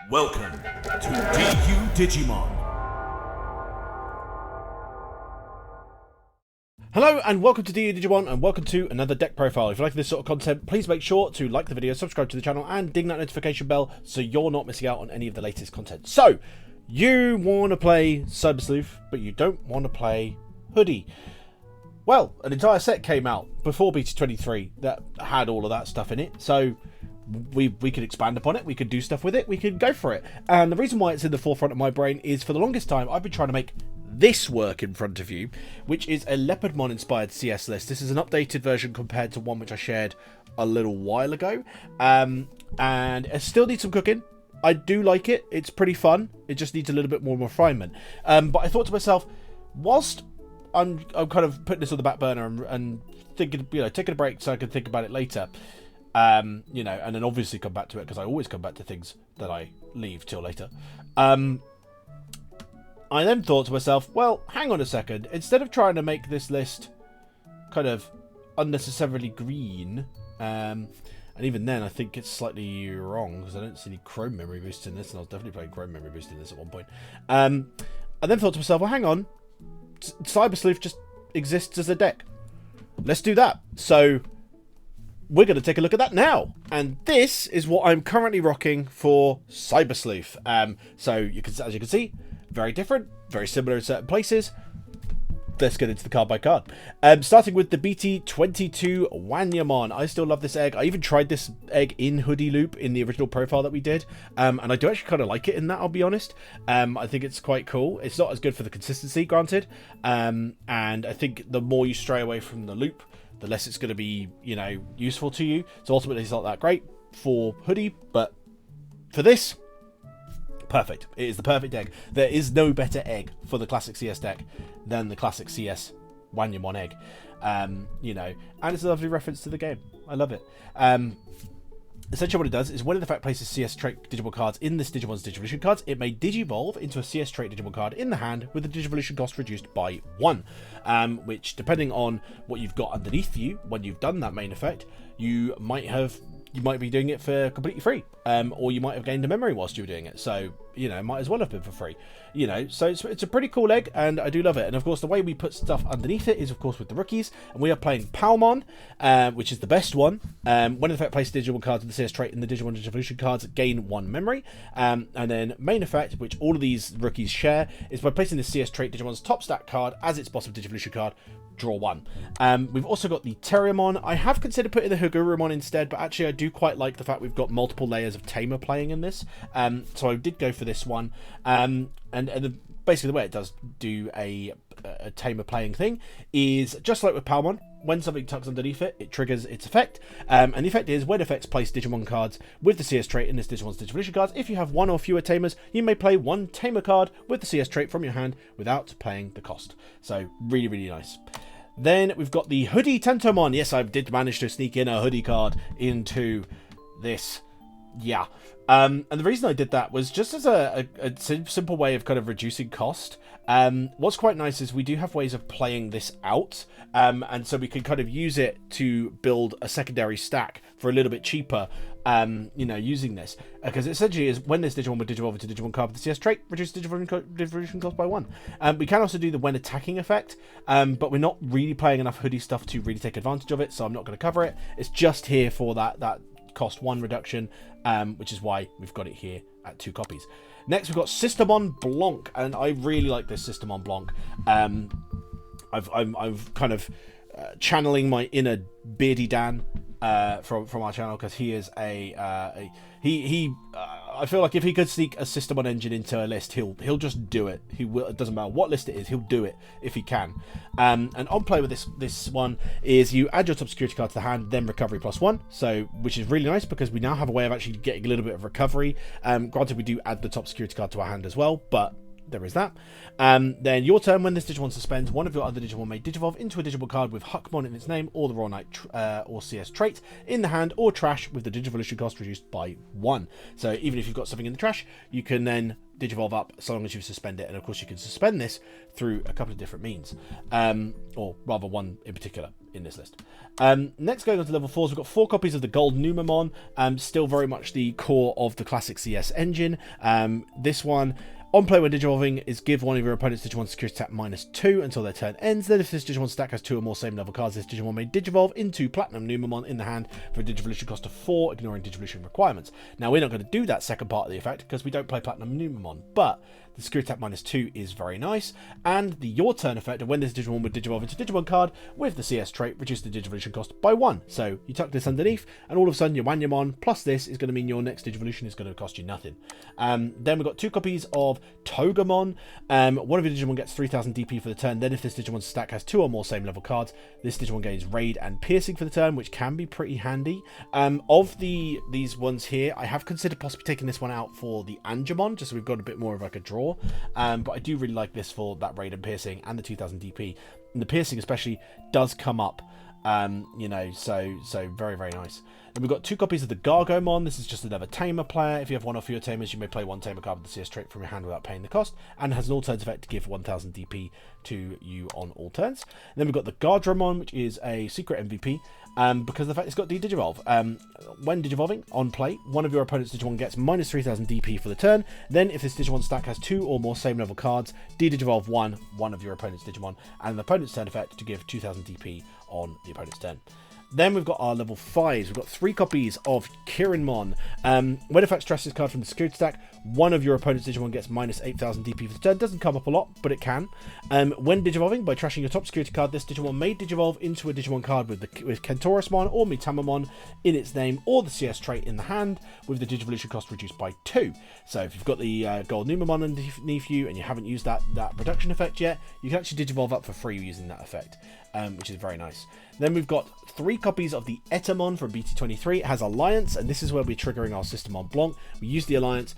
Welcome to DU Digimon. Hello and welcome to DU Digimon and welcome to another deck profile. If you like this sort of content, please make sure to like the video, subscribe to the channel and ding that notification bell so you're not missing out on any of the latest content. So, you want to play Cyber Sleuth, but you don't want to play Hoodie. Well, an entire set came out before BT23 that had all of that stuff in it, so we could expand upon it, we could do stuff with it, we could go for it. And the reason why it's in the forefront of my brain is for the longest time I've been trying to make this work in front of you, which is a Leopardmon inspired CS list. This is an updated version compared to one which I shared a little while ago, and it still needs some cooking. I do like it, it's pretty fun, it just needs a little bit more refinement. But I thought to myself, whilst I'm kind of putting this on the back burner and thinking, taking a break so I can think about it later, and then obviously come back to it because I always come back to things that I leave till later. I then thought to myself, well, hang on a second. Instead of trying to make this list kind of unnecessarily green, and even then I think it's slightly wrong because I don't see any Chrome memory boost in this, and I was definitely playing Chrome memory boost in this at one point. I then thought to myself, well, hang on. Cyber Sleuth just exists as a deck. Let's do that. So we're going to take a look at that now. And this is what I'm currently rocking for Cyber Sleuth. So you can, as you can see, very different, very similar in certain places. Let's get into the card by card. Starting with the BT22 Wanyamon. I still love this egg. I even tried this egg in Hoodie Loop in the original profile that we did. And I do actually kind of like it in that, I'll be honest. I think it's quite cool. It's not as good for the consistency, granted. And I think the more you stray away from the loop, the less it's going to be, useful to you. So ultimately it's not that great for Hoodie, but for this, perfect. It is the perfect egg. There is no better egg for the classic CS deck than the classic CS Wanyamon egg. And it's a lovely reference to the game. I love it. Essentially what it does is when the effect places CS trait Digimon cards in this Digimon's Digivolution cards, it may Digivolve into a CS trait Digimon card in the hand with the Digivolution cost reduced by 1. Which, depending on what you've got underneath you when you've done that main effect, you might be doing it for completely free, or you might have gained a memory whilst you were doing it, so it might as well have been for free, so it's a pretty cool egg and I do love it. And of course the way we put stuff underneath it is of course with the rookies, and we are playing Palmon, which is the best one. When in effect place Digimon cards with the CS trait in the Digimon Digivolution cards gain 1 memory, and then main effect, which all of these rookies share, is by placing the CS trait Digimon's top stat card as its bottom Digivolution card, draw 1. We've also got the Terriermon. I have considered putting the Gargomon instead, but actually I do quite like the fact we've got multiple layers of Tamer playing in this, so I did go for this one. Basically the way it does do a Tamer playing thing is just like with Palmon. When something tucks underneath it, it triggers its effect, and the effect is when effects place Digimon cards with the CS trait in this Digimon's Digivolution cards, if you have 1 or fewer Tamers, you may play 1 Tamer card with the CS trait from your hand without paying the cost. So really, really nice. Then we've got the Hoodie Tentomon. Yes, I did manage to sneak in a Hoodie card into this. Yeah. And the reason I did that was just as a simple way of kind of reducing cost. What's quite nice is we do have ways of playing this out, and so we can kind of use it to build a secondary stack for a little bit cheaper, using this. Because it essentially is when this Digimon would Digivolve into Digimon card with the CS trait, reduce Digivolution cost by 1. We can also do the when attacking effect, but we're not really playing enough Hoodie stuff to really take advantage of it, so I'm not going to cover it. It's just here for that cost 1 reduction, which is why we've got it here at 2 copies. Next we've got Sistermon Blanc, and I really like this Sistermon Blanc. I've kind of channeling my inner Beardy Dan from our channel, because he is I feel like if he could sneak a Sistermon engine into a list, he'll just do it. He will. It doesn't matter what list it is, he'll do it if he can. And on play with this one is you add your top security card to the hand, then recovery +1. So which is really nice because we now have a way of actually getting a little bit of recovery. Granted, we do add the top security card to our hand as well, but there is that. Then your turn, when this Digimon suspends, one of your other Digimon may Digivolve into a Digimon card with Huckmon in its name, or the Raw Knight or CS trait in the hand, or trash with the Digivolution cost reduced by 1. So even if you've got something in the trash, you can then Digivolve up so long as you suspend it, and of course you can suspend this through a couple of different means, or rather one in particular in this list. Next, going on to level 4s, we've got 4 copies of the GoldNumemon, still very much the core of the classic CS engine. This one, on play when Digivolving, is give one of your opponent's Digimon security attack -2 until their turn ends. Then if this Digimon stack has 2 or more same level cards, this Digimon may Digivolve into Platinum Numemon in the hand for a Digivolution cost of 4, ignoring Digivolution requirements. Now, we're not going to do that second part of the effect because we don't play Platinum Numemon, but the security attack -2 is very nice, and the your turn effect of when this Digimon would Digivolve into Digimon card with the CS trait reduce the Digivolution cost by 1. So you tuck this underneath, and all of a sudden your Wanyamon plus this is going to mean your next Digivolution is going to cost you nothing. Then we've got 2 copies of Togemon. One of your Digimon gets 3000 DP for the turn. Then if this Digimon stack has 2 or more same level cards, this Digimon gains Raid and Piercing for the turn, which can be pretty handy. Of these ones here, I have considered possibly taking this one out for the Angemon, just so we've got a bit more of like a draw. But I do really like this for that Raid and Piercing and the 2000 DP. And the Piercing especially does come up, you know, so very, very nice. And we've got 2 copies of the Gargomon. This is just another Tamer player. If you have one of your Tamers, you may play one Tamer card with the CS trait from your hand without paying the cost, and has an all turns effect to give 1000 DP to you on all turns. And then we've got the Guardromon, which is a secret MVP, because of the fact it's got D-Digivolve. When Digivolving, on play, one of your opponent's Digimon gets -3000 DP for the turn. Then if this Digimon stack has 2 or more same level cards, D-Digivolve one of your opponent's Digimon, and an opponent's turn effect to give 2000 DP on the opponent's turn. Then we've got our level 5s. We've got 3 copies of Chirinmon. When effects trash this card from the security stack, one of your opponent's Digimon gets -8000 DP for the turn. Doesn't come up a lot, but it can. When Digivolving, by trashing your top security card, this Digimon may Digivolve into a Digimon card with Terriermon or Metamamon in its name, or the CS trait in the hand, with the Digivolution cost reduced by 2. So if you've got the GoldNumemon underneath you and you haven't used that reduction effect yet, you can actually Digivolve up for free using that effect, which is very nice. Then we've got 3 copies of the Etemon from BT23. It has Alliance, and this is where we're triggering our Sistermon Blanc. We use the Alliance,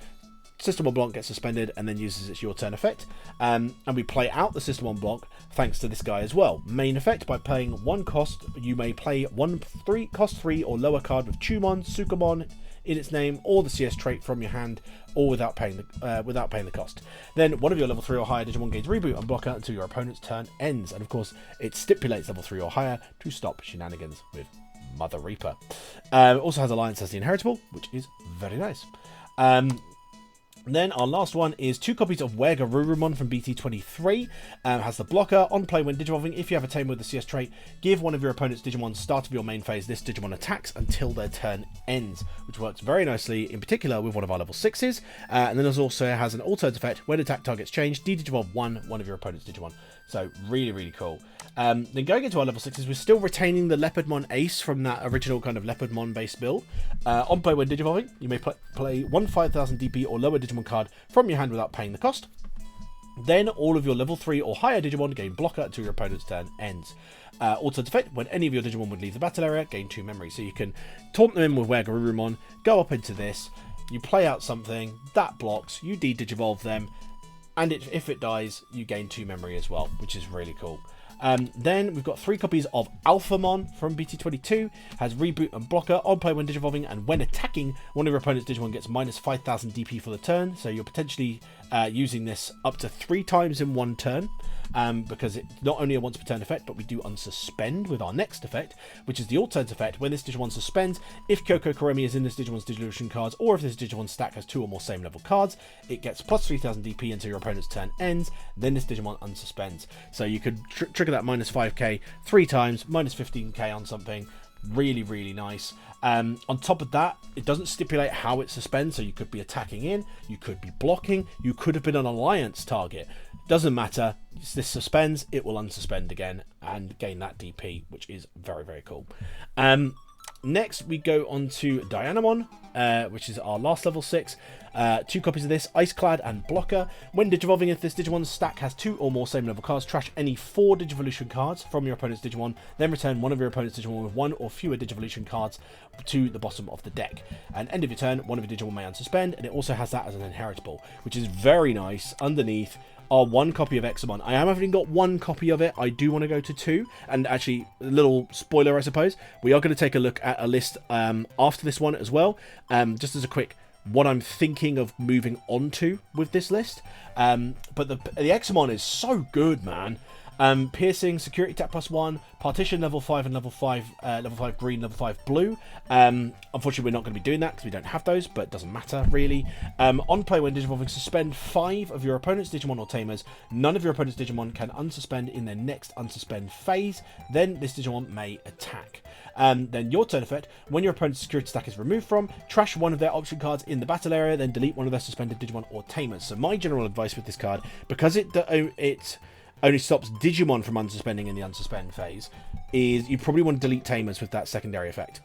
Sistermon Blanc gets suspended, and then uses its your turn effect. And we play out the Sistermon Blanc thanks to this guy as well. Main effect, by paying 1 cost, you may play 1 cost 3 or lower card with Tumon, Sukamon in its name, or the CS trait from your hand, or without paying the cost. Then one of your level 3 or higher Digimon gains Reboot and Blocker until your opponent's turn ends, and of course it stipulates level 3 or higher to stop shenanigans with Mother Reaper. It also has Alliance as the inheritable, which is very nice. Then our last one is 2 copies of Gargomon from BT23. Has the blocker. On play when Digivolving, if you have a Tamer with the CS trait, give one of your opponent's Digimon start of your main phase. This Digimon attacks until their turn ends, which works very nicely, in particular with one of our level 6s. And then it also has an all turns effect. When attack targets change, D-Digivolve one of your opponent's Digimon. So really, really cool. Then going into our level 6s, we're still retaining the Leopardmon Ace from that original kind of Leopardmon based build. On play when Digivolving, you may play 1 5000 DP or lower Digimon card from your hand without paying the cost. Then all of your level 3 or higher Digimon gain blocker until your opponent's turn ends. Also effect, when any of your Digimon would leave the battle area, gain 2 memory. So you can taunt them in with Gargomon, go up into this, you play out something, that blocks, you Digivolve them, and if it dies, you gain 2 memory as well, which is really cool. Then we've got 3 copies of Alphamon from BT22. Has Reboot and Blocker. On play when Digivolving, and when attacking, one of your opponent's Digimon gets -5000 DP for the turn. So you're potentially using this up to 3 times in one turn, because it's not only a once per turn effect, but we do unsuspend with our next effect, which is the all turns effect. When this Digimon suspends, if Kyoko Kuremi is in this Digimon's Digivolution cards, or if this Digimon stack has 2 or more same level cards, it gets +3000 DP until your opponent's turn ends. Then this Digimon unsuspends. So you could trigger that -5k 3 times, -15k on something. Really, really nice. On top of that, it doesn't stipulate how it suspends, so you could be attacking in, you could be blocking, you could have been an alliance target. Doesn't matter. This suspends, it will unsuspend again and gain that DP, which is very, very cool. Next, we go on to Dianamon, which is our last level 6. 2 copies of this, Ice Clad and Blocker. When Digivolving, if this Digimon's stack has 2 or more same level cards, trash any 4 Digivolution cards from your opponent's Digimon, then return one of your opponent's Digimon with 1 or fewer Digivolution cards to the bottom of the deck. And end of your turn, one of your Digimon may unsuspend, and it also has that as an inheritable, which is very nice. Underneath are 1 copy of Examon. I am having got 1 copy of it. I do want to go to 2, and actually, a little spoiler, I suppose, we are going to take a look at a list after this one as well, just as a quick what I'm thinking of moving on to with this list. But the Examon is so good, man. Piercing, Security Tap +1, Partition level 5 and level 5 green, level 5 blue. Unfortunately, we're not going to be doing that because we don't have those, but it doesn't matter really. On play, when Digivolving, suspend 5 of your opponent's Digimon or Tamers. None of your opponent's Digimon can unsuspend in their next unsuspend phase. Then this Digimon may attack. Then your turn effect, when your opponent's security stack is removed from, trash one of their option cards in the battle area, then delete one of their suspended Digimon or Tamers. So my general advice with this card, because it only stops Digimon from unsuspending in the unsuspend phase, is you probably want to delete Tamers with that secondary effect,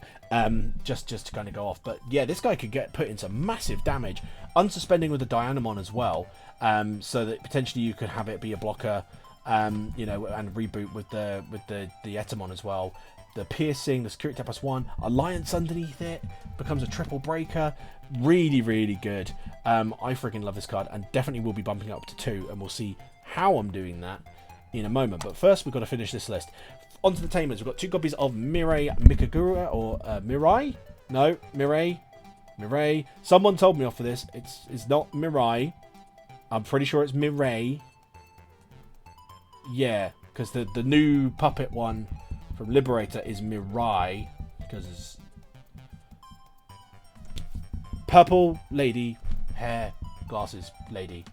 just to kind of go off. But yeah, this guy could get put into massive damage, unsuspending with the Dianamon as well, so that potentially you could have it be a blocker, you know, and reboot with the Etemon as well. The piercing, the security tap +1, alliance underneath it becomes a triple breaker. Really, really good. I freaking love this card, and definitely will be bumping up to 2, and we'll see how I'm doing that in a moment. But first, we've got to finish this list. Onto the Tamers. We've got 2 copies of Mirei Mikagura, or Mirei? No, Mirei. Someone told me off for this. It's not Mirei. I'm pretty sure it's Mirei. Yeah, because the new puppet one from Liberator is Mirei, because it's purple lady, hair, glasses lady.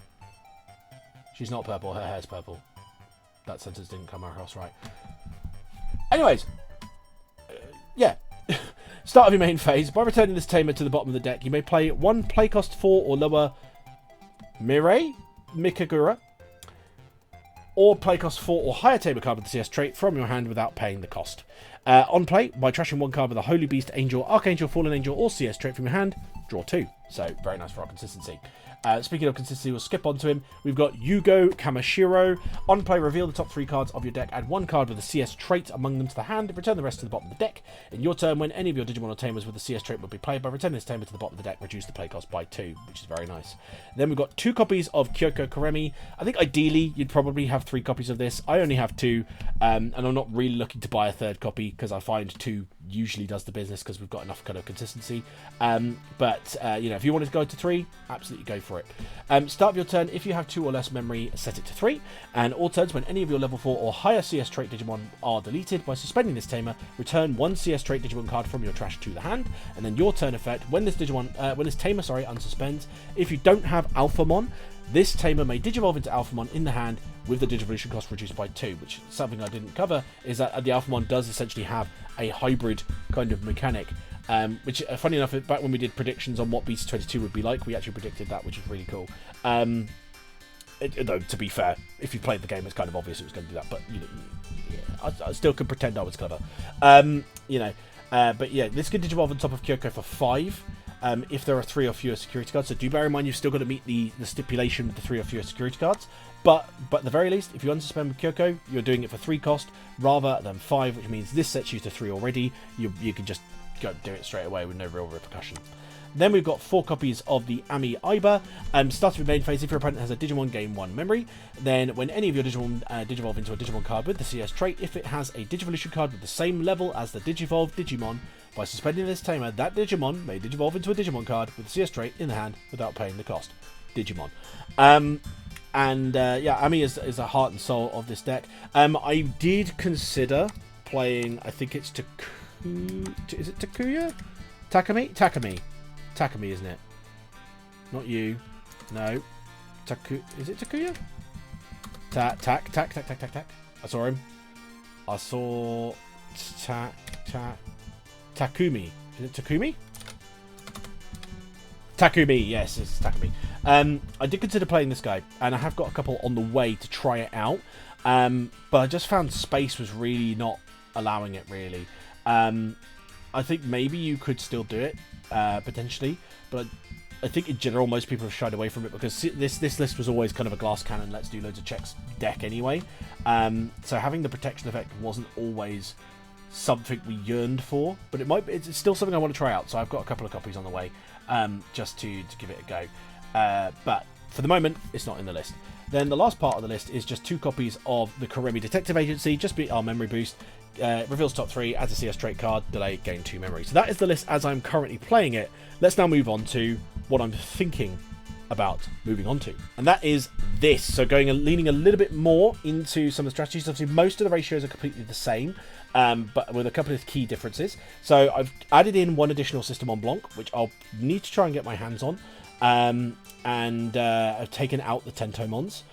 She's not purple, her hair's purple. That sentence didn't come across right. Anyways, yeah. Start of your main phase. By returning this Tamer to the bottom of the deck, you may play 1 play cost 4 or lower Mirei Mikagura, or play cost 4 or higher Tamer card with the CS trait from your hand without paying the cost. On play, by trashing 1 card with a Holy Beast, Angel, Archangel, Fallen Angel, or CS trait from your hand, draw 2. So, very nice for our consistency. Speaking of consistency, we'll skip on to him. We've got Yuugo, Kamishiro. On play, reveal the top 3 cards of your deck. Add 1 card with a CS trait among them to the hand. Return the rest to the bottom of the deck. In your turn, when any of your Digimon or Tamers with the CS trait will be played, by returning this Tamer to the bottom of the deck, reduce the play cost by 2, which is very nice. Then we've got 2 copies of Kyoko Kuremi. I think ideally you'd probably have 3 copies of this. I only have 2, and I'm not really looking to buy a 3rd copy because I find 2 usually does the business because we've got enough kind of consistency. But you know, if you wanted to go to 3, absolutely go for it. Start of your turn, if you have 2 or less memory, set it to 3. And all turns, when any of your level 4 or higher CS trait Digimon are deleted, by suspending this Tamer, return 1 CS trait Digimon card from your trash to the hand. And then your turn effect, when this Tamer, unsuspends, if you don't have Alphamon, this Tamer may Digivolve into Alphamon in the hand with the Digivolution cost reduced by 2, which is something I didn't cover, is that the Alphamon does essentially have a hybrid kind of mechanic. Which, funny enough, back when we did predictions on what BT22 would be like, we actually predicted that, which was really cool. Though, to be fair, if you played the game, it's kind of obvious it was going to do that, but, you know, yeah, I still can pretend I was clever. You know, but yeah, this can Digivolve on top of Kyoko for 5. If there are 3 or fewer security cards, so do bear in mind you've still got to meet the stipulation with the 3 or fewer security cards. But at the very least, if you unsuspend with Kyoko, you're doing it for 3 cost rather than 5, which means this sets you to 3 already. You can just go do it straight away with no real repercussion. Then we've got 4 copies of the Ami Aiba. Start with main phase. If your opponent has a Digimon, gain 1 memory. Then, when any of your Digimon Digivolve into a Digimon card with the CS trait, if it has a Digivolution card with the same level as the Digivolved Digimon, by suspending this Tamer, that Digimon may Digivolve into a Digimon card with the CS trait in the hand without paying the cost. Digimon. Yeah, Ami is the heart and soul of this deck. I did consider playing, I think it's is it Takuya? Takumi, isn't it? Not you. No. Is it Takuya? Tak. I saw him. I saw Takumi. Is it Takumi? Takumi, yes, it's Takumi. I did consider playing this guy, and I have got a couple on the way to try it out. But I just found space was really not allowing it, really. I think maybe you could still do it, potentially, but I think in general most people have shied away from it because this list was always kind of a glass cannon, let's do loads of checks deck anyway. So having the protection effect wasn't always something we yearned for, but it's still something I want to try out. So I've got a couple of copies on the way, just to give it a go. But for the moment, it's not in the list. Then the last part of the list is just 2 copies of the Kuremi Detective Agency. Just beat our memory boost. Reveals top 3, adds a CS trait card, delay, gain 2 memory. So that is the list as I'm currently playing it. Let's now move on to what I'm thinking about moving on to. And that is this. So leaning a little bit more into some of the strategies. Obviously, most of the ratios are completely the same, but with a couple of key differences. So I've added in 1 additional Sistermon Blanc, which I'll need to try and get my hands on. And I've taken out the Tentomons.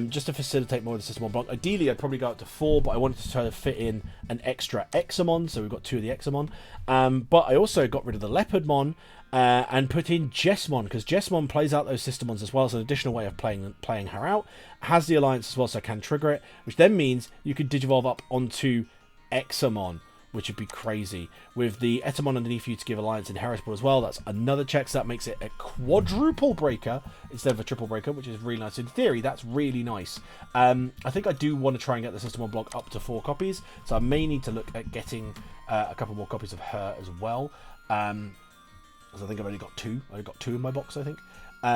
Just to facilitate more of the Sistermon Blanc. Ideally, I'd probably go up to 4, but I wanted to try to fit in an extra Examon, so we've got 2 of the Examon. But I also got rid of the Leopardmon and put in Jesmon, because Jesmon plays out those Sistermons as well, so an additional way of playing her out. Has the Alliance as well, so I can trigger it, which then means you could Digivolve up onto Examon, which would be crazy. With the Etemon underneath you to give Alliance inheritable as well, that's another check, so that makes it a quadruple breaker instead of a triple breaker, which is really nice. In theory, that's really nice. I think I do want to try and get the Sistermon Block up to 4 copies, so I may need to look at getting a couple more copies of her as well. Because I think I've only got 2. I've got 2 in my box, I think. Or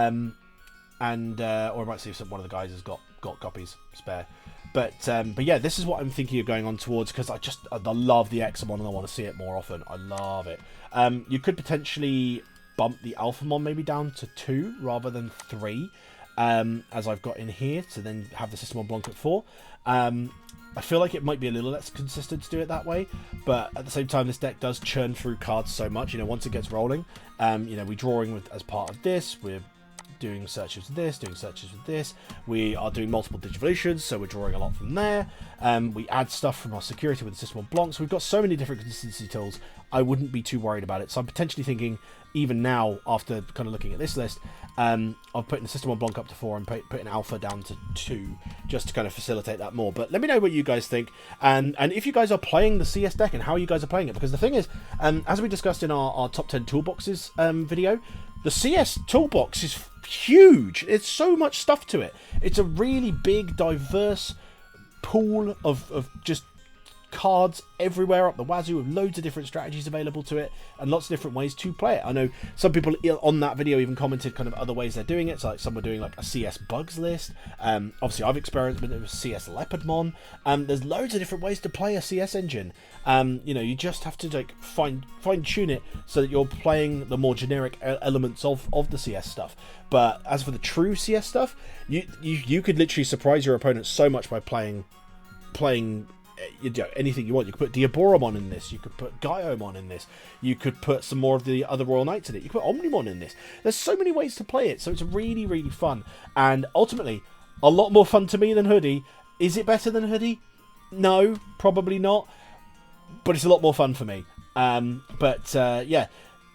I might see if one of the guys has got copies spare. But yeah, this is what I'm thinking of going on towards, because I love the Examon and I want to see it more often. I love it. You could potentially bump the Alphamon maybe down to 2 rather than 3, as I've got in here, to then have the Sistermon Blanc at 4. I feel like it might be a little less consistent to do it that way, but at the same time, this deck does churn through cards so much. You know, once it gets rolling, you know, we're drawing as part of this. We're doing searches with this, doing searches with this. We are doing multiple Digivolutions, so we're drawing a lot from there. We add stuff from our security with the Sistermon Blanc, so we've got so many different consistency tools. I wouldn't be too worried about it. So I'm potentially thinking, even now, after kind of looking at this list, of putting the Sistermon Blanc up to 4 and putting Alpha down to 2, just to kind of facilitate that more. But let me know what you guys think, and if you guys are playing the CS deck and how you guys are playing it, because the thing is, as we discussed in our top 10 toolboxes video, the CS toolbox is huge. It's so much stuff to it. It's a really big, diverse pool of just cards everywhere up the wazoo, with loads of different strategies available to it and lots of different ways to play it. I know some people on that video even commented kind of other ways they're doing it. So like some were doing like a CS bugs list. Obviously I've experienced with it with CS Leopardmon. There's loads of different ways to play a CS engine. You know, you just have to like fine tune it so that you're playing the more generic elements of the CS stuff. But as for the true CS stuff, you could literally surprise your opponent so much by playing anything you want. You could put Diaboromon in this, you could put Gaiomon in this, you could put some more of the other Royal Knights in it, you could put Omnimon in this. There's so many ways to play it, so it's really, really fun, and ultimately a lot more fun to me than Hoodie. Is it better than Hoodie? No, probably not, but it's a lot more fun for me. Yeah,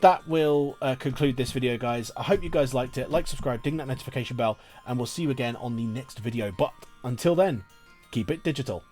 that will conclude this video, guys. I hope you guys liked it. Like, subscribe, ding that notification bell, and we'll see you again on the next video. But until then, keep it digital.